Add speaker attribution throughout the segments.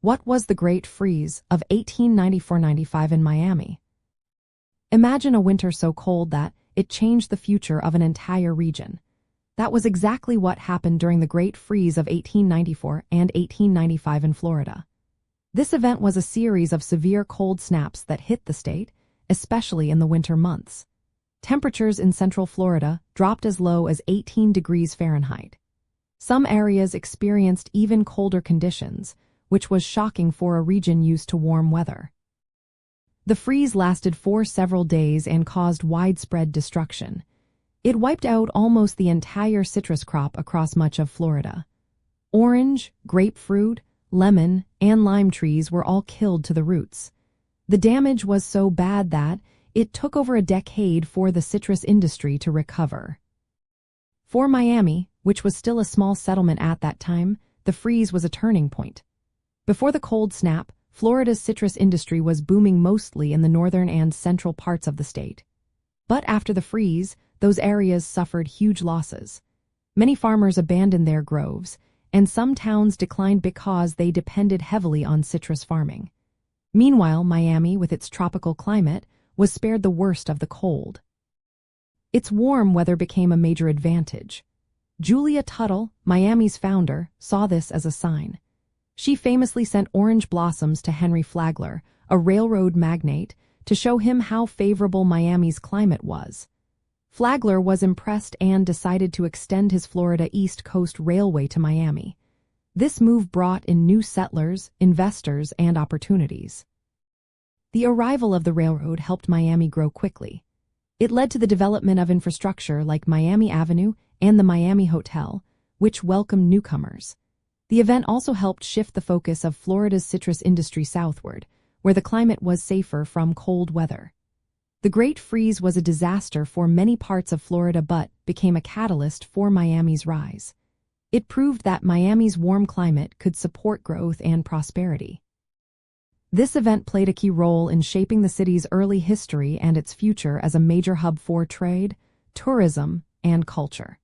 Speaker 1: What was the Great Freeze of 1894–95 in Miami? Imagine a winter so cold that it changed the future of an entire region. That was exactly what happened during the Great Freeze of 1894 and 1895 in Florida. This event was a series of severe cold snaps that hit the state, especially in the winter months. Temperatures in central Florida dropped as low as 18 degrees Fahrenheit. Some areas experienced even colder conditions, which was shocking for a region used to warm weather. The freeze lasted for several days and caused widespread destruction. It wiped out almost the entire citrus crop across much of Florida. Orange, grapefruit, lemon, and lime trees were all killed to the roots. The damage was so bad that it took over a decade for the citrus industry to recover. For Miami, which was still a small settlement at that time, the freeze was a turning point. Before the cold snap, Florida's citrus industry was booming mostly in the northern and central parts of the state. But after the freeze, those areas suffered huge losses. Many farmers abandoned their groves, and some towns declined because they depended heavily on citrus farming. Meanwhile, Miami, with its tropical climate, was spared the worst of the cold. Its warm weather became a major advantage. Julia Tuttle, Miami's founder, saw this as a sign. She famously sent orange blossoms to Henry Flagler, a railroad magnate, to show him how favorable Miami's climate was. Flagler was impressed and decided to extend his Florida East Coast Railway to Miami. This move brought in new settlers, investors, and opportunities. The arrival of the railroad helped Miami grow quickly. It led to the development of infrastructure like Miami Avenue and the Miami Hotel, which welcomed newcomers. The event also helped shift the focus of Florida's citrus industry southward, where the climate was safer from cold weather. The Great Freeze was a disaster for many parts of Florida but became a catalyst for Miami's rise. It proved that Miami's warm climate could support growth and prosperity. This event played a key role in shaping the city's early history and its future as a major hub for trade, tourism, and culture.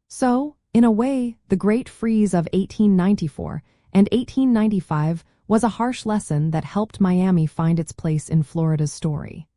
Speaker 1: So, in a way, the Great Freeze of 1894 and 1895 was a harsh lesson that helped Miami find its place in Florida's story.